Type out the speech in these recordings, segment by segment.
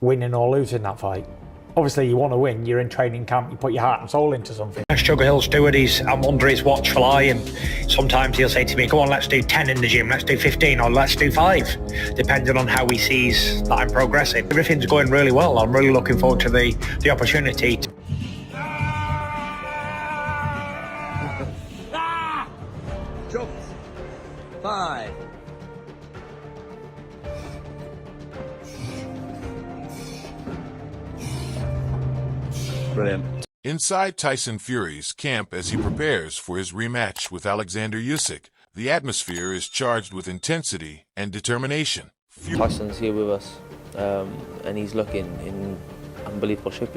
winning or losing that fight. Obviously, you want to win, you're in training camp, you put your heart and soul into something. Sugar Hill's steward, I'm under his watchful eye, and sometimes he'll say to me, go on, let's do 10 in the gym, let's do 15, or let's do 5, depending on how he sees that I'm progressing. Everything's going really well. I'm really looking forward to the opportunity. Drop. 5. Brilliant. Inside Tyson Fury's camp as he prepares for his rematch with Oleksandr Usyk, the atmosphere is charged with intensity and determination. Tyson's here with us, and he's looking in unbelievable shape.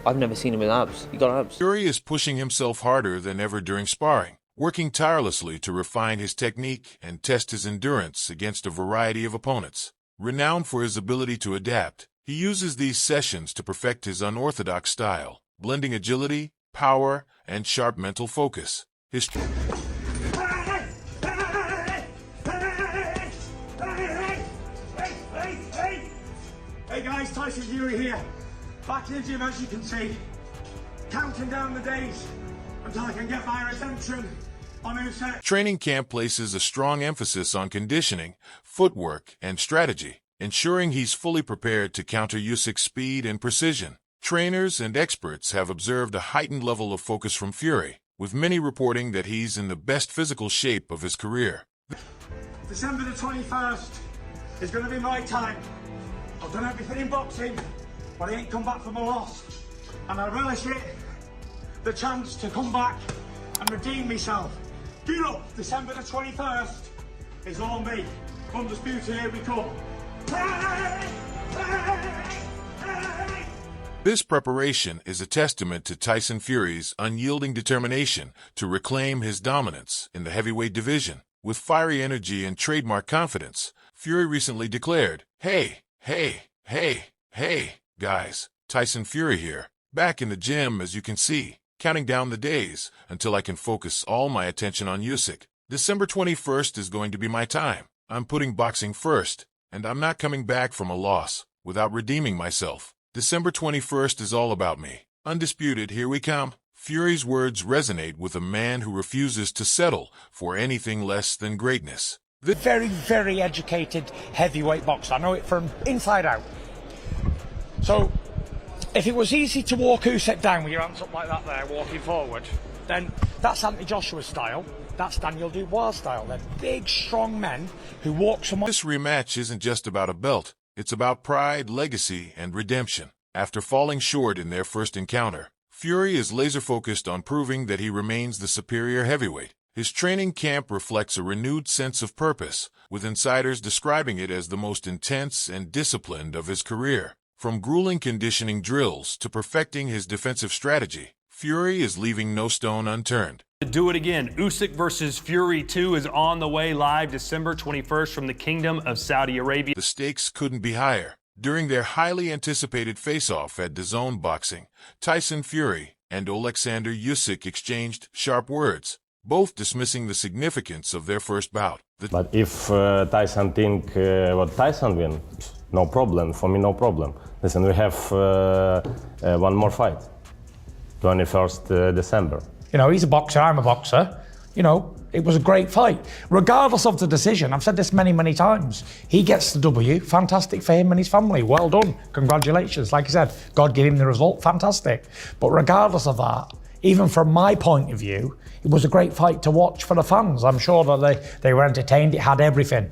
I've never seen him with abs. He got abs. Fury is pushing himself harder than ever during sparring, working tirelessly to refine his technique and test his endurance against a variety of opponents. Renowned for his ability to adapt, he uses these sessions to perfect his unorthodox style, blending agility, power, and sharp mental focus. His Hey guys, Tyson Fury here. Back in the gym, as you can see, counting down the days until I can get my redemption on Usyk. Training camp places a strong emphasis on conditioning, footwork, and strategy, ensuring he's fully prepared to counter Usyk's speed and precision. Trainers and experts have observed a heightened level of focus from Fury, with many reporting that he's in the best physical shape of his career. December the 21st is going to be my time. I've done everything in boxing, but I ain't come back from a loss. And I relish it, the chance to come back and redeem myself. Get up, December the 21st is all me. Undisputed, here we come. This preparation is a testament to Tyson Fury's unyielding determination to reclaim his dominance in the heavyweight division. With fiery energy and trademark confidence, Fury recently declared, Hey, guys, Tyson Fury here, back in the gym as you can see, counting down the days until I can focus all my attention on Usyk. December 21st is going to be my time. I'm putting boxing first, and I'm not coming back from a loss without redeeming myself. December 21st is all about me. Undisputed, here we come. Fury's words resonate with a man who refuses to settle for anything less than greatness. Very, very educated heavyweight boxer. I know it from inside out. So, if it was easy to walk Usyk down with your hands up like that there, walking forward, then that's Anthony Joshua's style. That's Daniel Dubois' style. They're big, strong men who walk someone. This rematch isn't just about a belt. It's about pride, legacy, and redemption. After falling short in their first encounter, Fury is laser-focused on proving that he remains the superior heavyweight. His training camp reflects a renewed sense of purpose, with insiders describing it as the most intense and disciplined of his career. From grueling conditioning drills to perfecting his defensive strategy, Fury is leaving no stone unturned. Do it again. Usyk versus Fury 2 is on the way live December 21st from the Kingdom of Saudi Arabia. The stakes couldn't be higher. During their highly anticipated face-off at DAZN Boxing, Tyson Fury and Oleksandr Usyk exchanged sharp words, both dismissing the significance of their first bout. But if Tyson think what Tyson win, no problem. For me, no problem. Listen, we have one more fight, 21st December. You know, he's a boxer, I'm a boxer. You know, it was a great fight. Regardless of the decision, I've said this many, many times, he gets the W, fantastic for him and his family, well done, congratulations. Like I said, God gave him the result, fantastic. But regardless of that, even from my point of view, it was a great fight to watch for the fans. I'm sure that they were entertained, it had everything.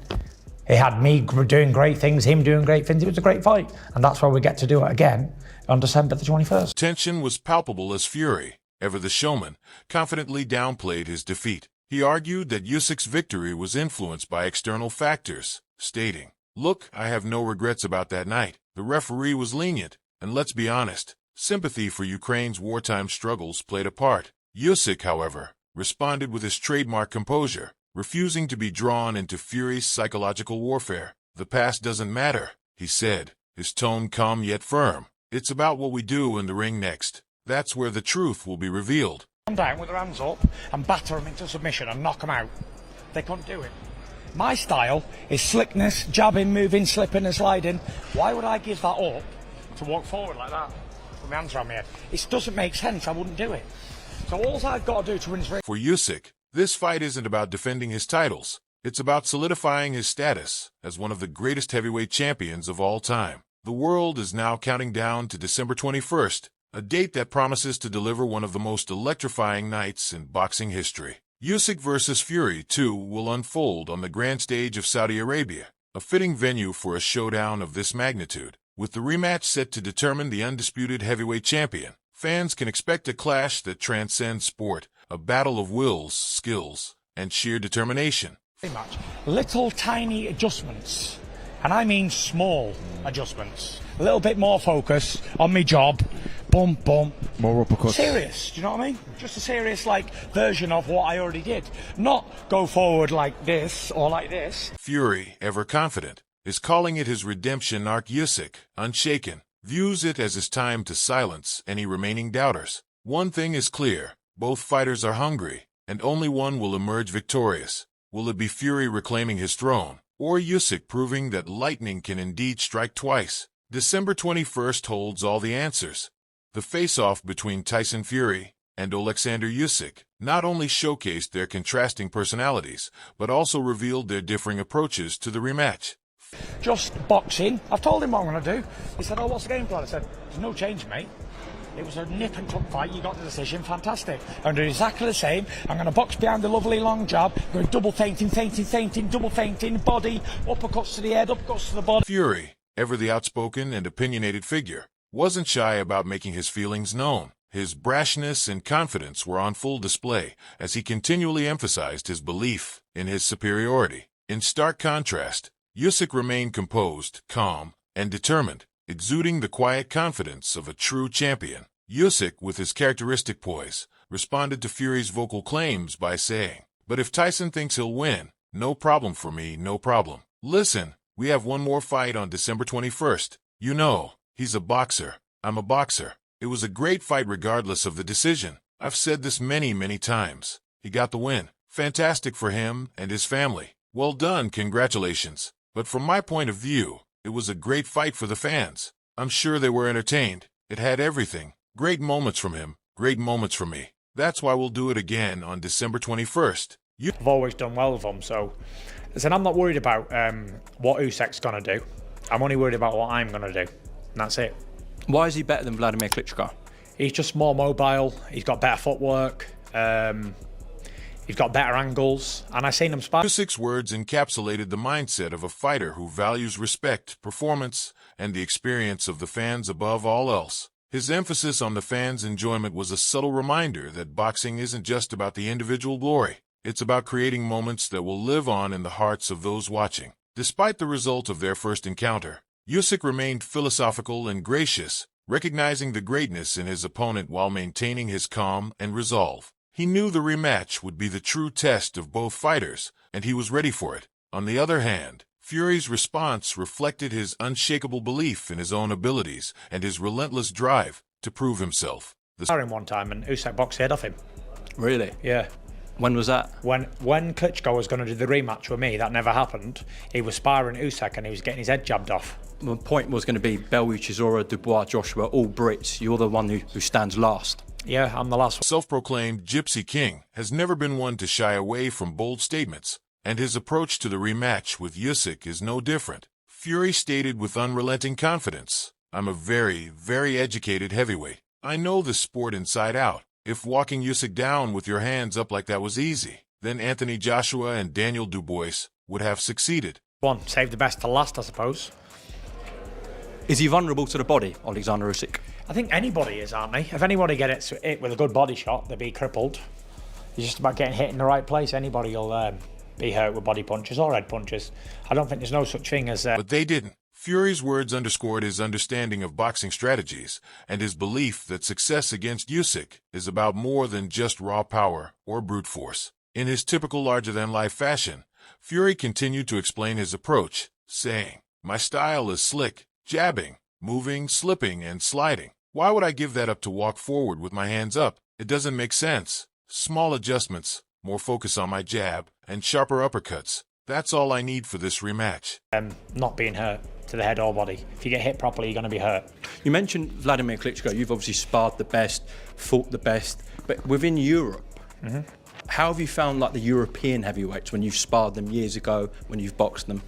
It had me doing great things, him doing great things, it was a great fight. And that's why we get to do it again on December the 21st. Tension was palpable as Fury, ever the showman, confidently downplayed his defeat. He argued that Usyk's victory was influenced by external factors, stating, "Look, I have no regrets about that night. The referee was lenient, and let's be honest, sympathy for Ukraine's wartime struggles played a part." Usyk, however, responded with his trademark composure, refusing to be drawn into Fury's psychological warfare. "The past doesn't matter," he said, his tone calm yet firm. "It's about what we do in the ring next. That's where the truth will be revealed." Come down with their hands up and batter them into submission and knock them out. They couldn't do it. My style is slickness, jabbing, moving, slipping and sliding. Why would I give that up to walk forward like that with my hands around my head. It doesn't make sense. I wouldn't do it. So all I've got to do to win this race. For Usyk, this fight isn't about defending his titles. It's about solidifying his status as one of the greatest heavyweight champions of all time. The world is now counting down to December 21st, a date that promises to deliver one of the most electrifying nights in boxing history. Usyk vs. Fury 2 will unfold on the grand stage of Saudi Arabia, a fitting venue for a showdown of this magnitude. With the rematch set to determine the undisputed heavyweight champion, fans can expect a clash that transcends sport, a battle of wills, skills, and sheer determination. Much. Little tiny adjustments, and I mean small adjustments. A little bit more focus on my job. Boom, boom. More uppercuts. Serious, do you know what I mean? Just a serious, version of what I already did. Not go forward like this or like this. Fury, ever confident, is calling it his redemption arc. Usyk, unshaken, views it as his time to silence any remaining doubters. One thing is clear, both fighters are hungry, and only one will emerge victorious. Will it be Fury reclaiming his throne, or Usyk proving that lightning can indeed strike twice? December 21st holds all the answers. The face-off between Tyson Fury and Oleksandr Usyk not only showcased their contrasting personalities, but also revealed their differing approaches to the rematch. Just boxing. I've told him what I'm going to do. He said, oh, what's the game plan? I said, there's no change, mate. It was a nip and tuck fight. You got the decision. Fantastic. I'm doing exactly the same. I'm going to box behind the lovely long jab. Going double feinting, double feinting, body, uppercuts to the head, uppercuts to the body. Fury, ever the outspoken and opinionated figure, wasn't shy about making his feelings known. His brashness and confidence were on full display as he continually emphasized his belief in his superiority. In stark contrast, Usyk remained composed, calm, and determined, exuding the quiet confidence of a true champion. Usyk, with his characteristic poise, responded to Fury's vocal claims by saying, "But if Tyson thinks he'll win, no problem for me, no problem. Listen, we have one more fight on December 21st. You know, he's a boxer. I'm a boxer. It was a great fight regardless of the decision. I've said this many, many times. He got the win. Fantastic for him and his family. Well done, congratulations. But from my point of view, it was a great fight for the fans. I'm sure they were entertained. It had everything. Great moments from him, great moments from me. That's why we'll do it again on December 21st. I've always done well with them, so listen, I'm not worried about what Usyk's going to do. I'm only worried about what I'm going to do, and that's it. Why is he better than Vladimir Klitschko? He's just more mobile. He's got better footwork. He's got better angles, and I've seen him spar. Usyk's words encapsulated the mindset of a fighter who values respect, performance, and the experience of the fans above all else. His emphasis on the fans' enjoyment was a subtle reminder that boxing isn't just about the individual glory. It's about creating moments that will live on in the hearts of those watching. Despite the result of their first encounter, Usyk remained philosophical and gracious, recognizing the greatness in his opponent while maintaining his calm and resolve. He knew the rematch would be the true test of both fighters, and he was ready for it. On the other hand, Fury's response reflected his unshakable belief in his own abilities and his relentless drive to prove himself. Sparring one time, and Usyk boxed the head off him. Really? Yeah. When was that? When Klitschko was going to do the rematch with me, that never happened. He was sparring Usyk and he was getting his head jabbed off. My point was going to be Bellew, Chisora, Dubois, Joshua, all Brits. You're the one who stands last. Yeah, I'm the last one. Self-proclaimed Gypsy King has never been one to shy away from bold statements, and his approach to the rematch with Usyk is no different. Fury stated with unrelenting confidence, "I'm a very, very educated heavyweight. I know this sport inside out. If walking Usyk down with your hands up like that was easy, then Anthony Joshua and Daniel Dubois would have succeeded." One, save the best to last, I suppose. Is he vulnerable to the body, Oleksandr Usyk? I think anybody is, aren't they? If anybody gets hit with a good body shot, they'll be crippled. It's just about getting hit in the right place. Anybody will be hurt with body punches or head punches. I don't think there's no such thing as... But they didn't. Fury's words underscored his understanding of boxing strategies and his belief that success against Usyk is about more than just raw power or brute force. In his typical larger-than-life fashion, Fury continued to explain his approach, saying, "My style is slick, jabbing, moving, slipping, and sliding. Why would I give that up to walk forward with my hands up? It doesn't make sense. Small adjustments, more focus on my jab, and sharper uppercuts. That's all I need for this rematch." Not being hurt to the head or body. If you get hit properly, you're going to be hurt. You mentioned Vladimir Klitschko. You've obviously sparred the best, fought the best, but within Europe, how have you found like the European heavyweights when you've sparred them years ago, when you've boxed them?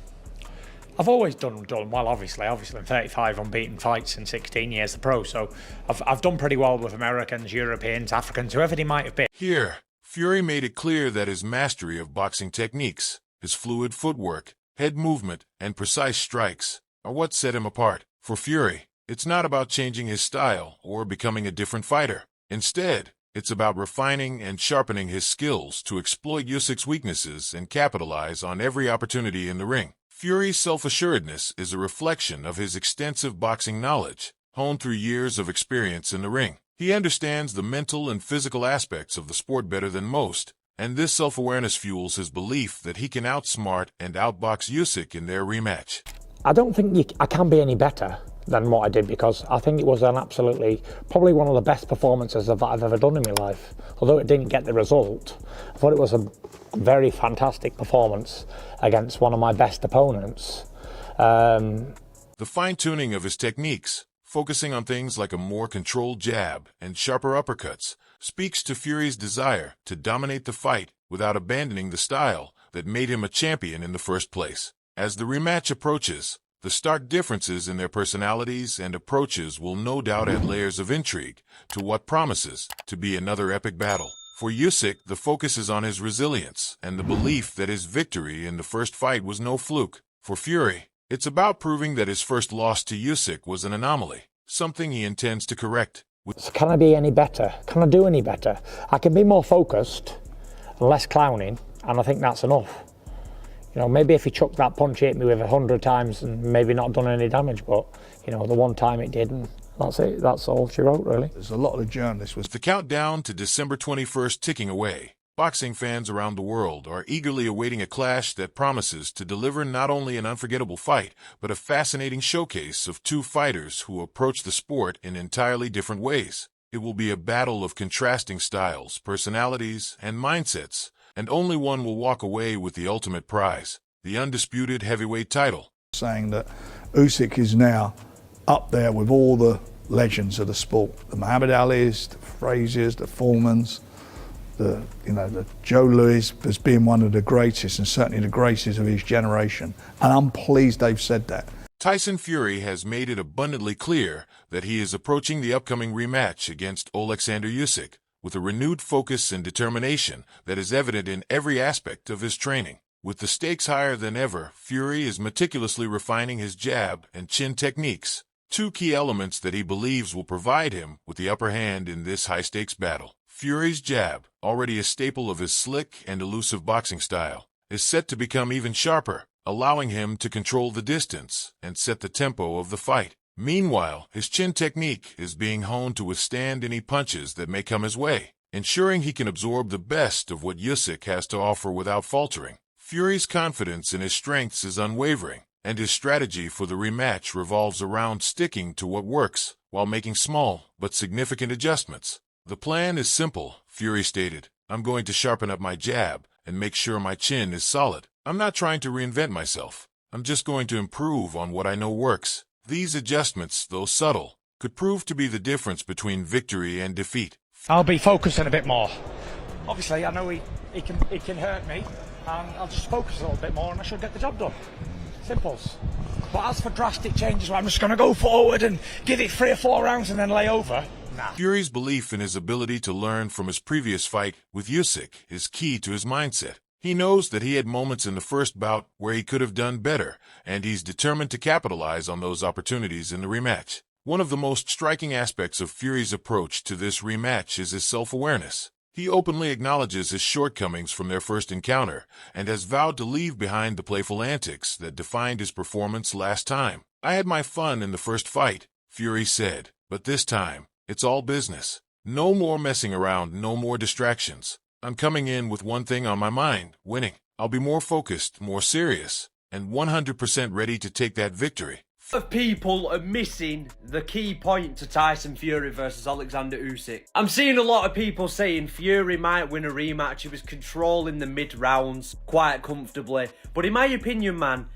I've always done well, obviously. I'm 35 unbeaten fights in 16 years as a pro, so I've done pretty well with Americans, Europeans, Africans, whoever they might have been. Here, Fury made it clear that his mastery of boxing techniques, his fluid footwork, head movement, and precise strikes are what set him apart. For Fury, it's not about changing his style or becoming a different fighter. Instead, it's about refining and sharpening his skills to exploit Usyk's weaknesses and capitalize on every opportunity in the ring. Fury's self-assuredness is a reflection of his extensive boxing knowledge, honed through years of experience in the ring. He understands the mental and physical aspects of the sport better than most, and this self-awareness fuels his belief that he can outsmart and outbox Usyk in their rematch. I don't think I can be any better than what I did, because I think it was probably one of the best performances that I've ever done in my life. Although it didn't get the result, I thought it was a very fantastic performance against one of my best opponents. The fine-tuning of his techniques, focusing on things like a more controlled jab and sharper uppercuts, speaks to Fury's desire to dominate the fight without abandoning the style that made him a champion in the first place. As the rematch approaches, the stark differences in their personalities and approaches will no doubt add layers of intrigue to what promises to be another epic battle. For Usyk, the focus is on his resilience and the belief that his victory in the first fight was no fluke. For Fury, it's about proving that his first loss to Usyk was an anomaly, something he intends to correct. So can I be any better? Can I do any better? I can be more focused and less clowning, and I think that's enough. You know, maybe if he chucked that punch, hit me with 100 times and maybe not done any damage, but, you know, the one time it did, and that's it. That's all she wrote, really. There's a lot of the journalists With the countdown to December 21st ticking away, boxing fans around the world are eagerly awaiting a clash that promises to deliver not only an unforgettable fight, but a fascinating showcase of two fighters who approach the sport in entirely different ways. It will be a battle of contrasting styles, personalities, and mindsets, and only one will walk away with the ultimate prize, the undisputed heavyweight title. saying that Usyk is now up there with all the legends of the sport. The Muhammad Alis, the Fraziers, the Foремans, the Joe Louis as being one of the greatest, and certainly the greatest of his generation. And I'm pleased they've said that. Tyson Fury has made it abundantly clear that he is approaching the upcoming rematch against Oleksandr Usyk with a renewed focus and determination that is evident in every aspect of his training. With the stakes higher than ever, Fury is meticulously refining his jab and chin techniques, two key elements that he believes will provide him with the upper hand in this high-stakes battle. Fury's jab, already a staple of his slick and elusive boxing style, is set to become even sharper, allowing him to control the distance and set the tempo of the fight. Meanwhile, his chin technique is being honed to withstand any punches that may come his way, ensuring he can absorb the best of what Usyk has to offer without faltering. Fury's confidence in his strengths is unwavering, and his strategy for the rematch revolves around sticking to what works while making small but significant adjustments. The plan is simple, Fury stated. I'm going to sharpen up my jab and make sure my chin is solid. I'm not trying to reinvent myself. I'm just going to improve on what I know works. These adjustments, though subtle, could prove to be the difference between victory and defeat. I'll be focusing a bit more. Obviously, I know he can hurt me, and I'll just focus a little bit more and I should get the job done. Simples. But as for drastic changes where I'm just going to go forward and give it 3 or 4 rounds and then lay over, nah. Fury's belief in his ability to learn from his previous fight with Usyk is key to his mindset. He knows that he had moments in the first bout where he could have done better, and he's determined to capitalize on those opportunities in the rematch. One of the most striking aspects of Fury's approach to this rematch is his self-awareness. He openly acknowledges his shortcomings from their first encounter and has vowed to leave behind the playful antics that defined his performance last time. I had my fun in the first fight, Fury said, but this time, it's all business. No more messing around, no more distractions. I'm coming in with one thing on my mind, winning. I'll be more focused, more serious, and 100% ready to take that victory. Of people are missing the key point to Tyson Fury versus Oleksandr Usyk. I'm seeing a lot of people saying Fury might win a rematch. He was controlling the mid-rounds quite comfortably. But in my opinion, man,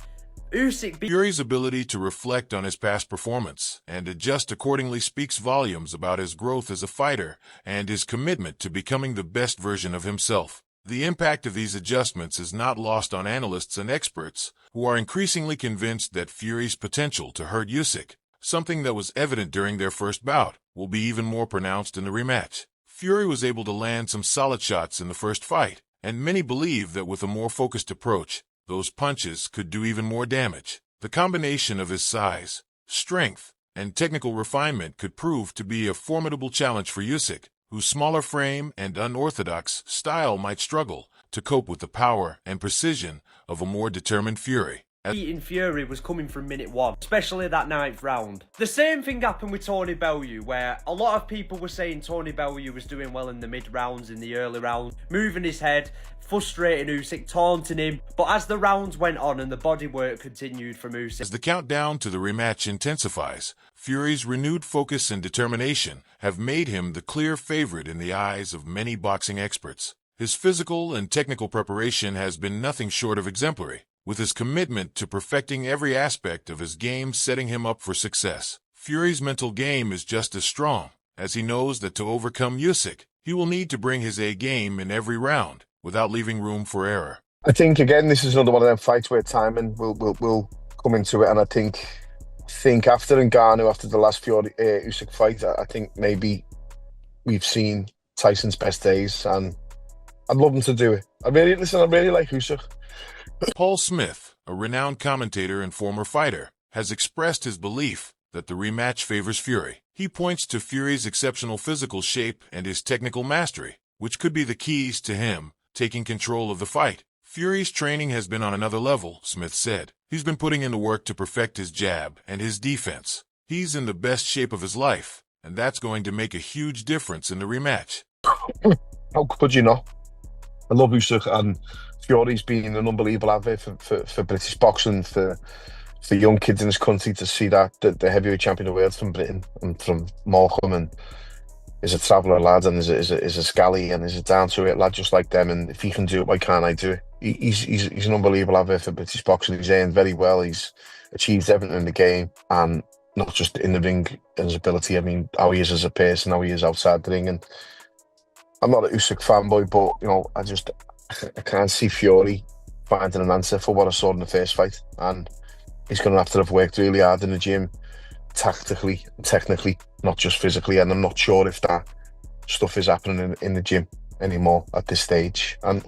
Fury's ability to reflect on his past performance and adjust accordingly speaks volumes about his growth as a fighter and his commitment to becoming the best version of himself. The impact of these adjustments is not lost on analysts and experts, who are increasingly convinced that Fury's potential to hurt Usyk, something that was evident during their first bout, will be even more pronounced in the rematch. Fury was able to land some solid shots in the first fight, and many believe that with a more focused approach, those punches could do even more damage. The combination of his size, strength, and technical refinement could prove to be a formidable challenge for Usyk, whose smaller frame and unorthodox style might struggle to cope with the power and precision of a more determined Fury. Beating Fury was coming from minute one, especially that 9th round. The same thing happened with Tony Bellew, where a lot of people were saying Tony Bellew was doing well in the mid-rounds, in the early rounds, moving his head, frustrating Usyk, taunting him. But as the rounds went on and the bodywork continued from Usyk... As the countdown to the rematch intensifies, Fury's renewed focus and determination have made him the clear favorite in the eyes of many boxing experts. His physical and technical preparation has been nothing short of exemplary, with his commitment to perfecting every aspect of his game setting him up for success. Fury's mental game is just as strong, as he knows that to overcome Usyk, he will need to bring his A game in every round, without leaving room for error. I think, again, this is another one of them fights where timing will come into it, and I think after Ngannou, after the last Fury Usyk fight, I think maybe we've seen Tyson's best days, and I'd love him to do it. I really like Usyk. Paul Smith, a renowned commentator and former fighter, has expressed his belief that the rematch favors Fury. He points to Fury's exceptional physical shape and his technical mastery, which could be the keys to him taking control of the fight. Fury's training has been on another level, Smith said. He's been putting in the work to perfect his jab and his defense. He's in the best shape of his life, and that's going to make a huge difference in the rematch. How could you not? I love Usyk, and Fury's been an unbelievable advert for British boxing, for young kids in this country to see that the heavyweight champion of the world from Britain and from Morecambe, and is a traveller lad, and is a scally, and is a down-to-earth lad just like them. And if he can do it, why can't I do it? He's an unbelievable advert for British boxing. He's earned very well. He's achieved everything in the game, and not just in the ring and his ability. I mean, how he is as a person, how he is outside the ring. And I'm not a Usyk fanboy, but you know, I can't see Fury finding an answer for what I saw in the first fight, and he's going to have worked really hard in the gym, tactically, technically, not just physically. And I'm not sure if that stuff is happening in the gym anymore at this stage. And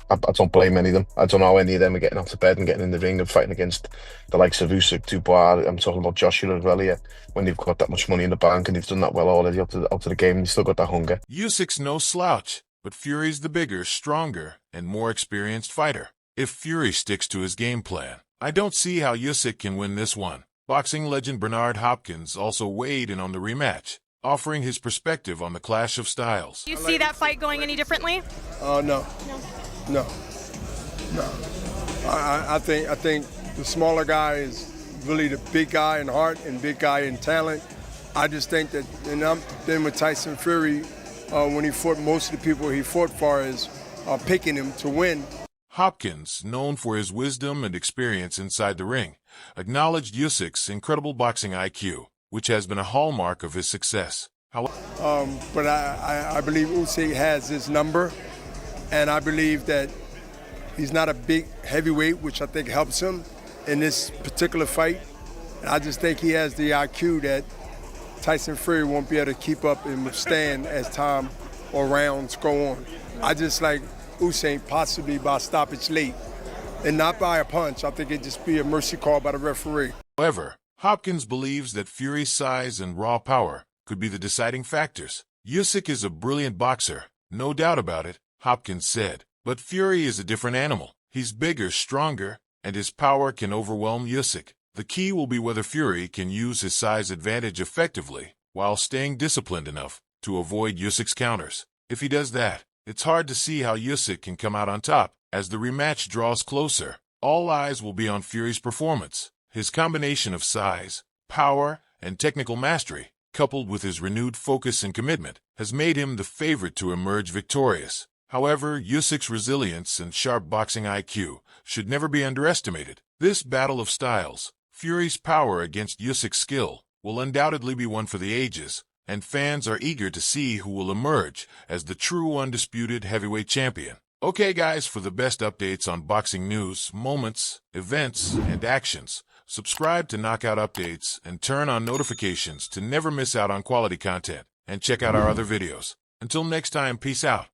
I don't blame any of them. I don't know how any of them are getting out of bed and getting in the ring and fighting against the likes of Usyk, Dubois. I'm talking about Joshua as well here. When they've got that much money in the bank and they've done that well already out of the game, and they've still got that hunger. Usyk's no slouch, but Fury's the bigger, stronger, and more experienced fighter. If Fury sticks to his game plan, I don't see how Usyk can win this one. Boxing legend Bernard Hopkins also weighed in on the rematch, offering his perspective on the clash of styles. Do you see that fight going any differently? No. I think the smaller guy is really the big guy in heart and big guy in talent. I just think that, and I'm been with Tyson Fury when he fought, most of the people he fought for is picking him to win. Hopkins, known for his wisdom and experience inside the ring, acknowledged Usyk's incredible boxing IQ, which has been a hallmark of his success. But I believe Usyk has his number, and I believe that he's not a big heavyweight, which I think helps him in this particular fight. And I just think he has the IQ that Tyson Fury won't be able to keep up and withstand as time or rounds go on. I just like Usyk possibly by stoppage late, and not by a punch. I think it'd just be a mercy call by the referee. However, Hopkins believes that Fury's size and raw power could be the deciding factors. Usyk is a brilliant boxer, no doubt about it, Hopkins said. But Fury is a different animal. He's bigger, stronger, and his power can overwhelm Usyk. The key will be whether Fury can use his size advantage effectively while staying disciplined enough to avoid Usyk's counters. If he does that, it's hard to see how Usyk can come out on top. As the rematch draws closer, all eyes will be on Fury's performance. His combination of size, power, and technical mastery, coupled with his renewed focus and commitment, has made him the favorite to emerge victorious. However, Usyk's resilience and sharp boxing IQ should never be underestimated. This battle of styles, Fury's power against Usyk's skill, will undoubtedly be one for the ages, and fans are eager to see who will emerge as the true undisputed heavyweight champion. Okay guys, for the best updates on boxing news, moments, events, and actions, subscribe to Knockout Updates and turn on notifications to never miss out on quality content, and check out our other videos. Until next time, peace out.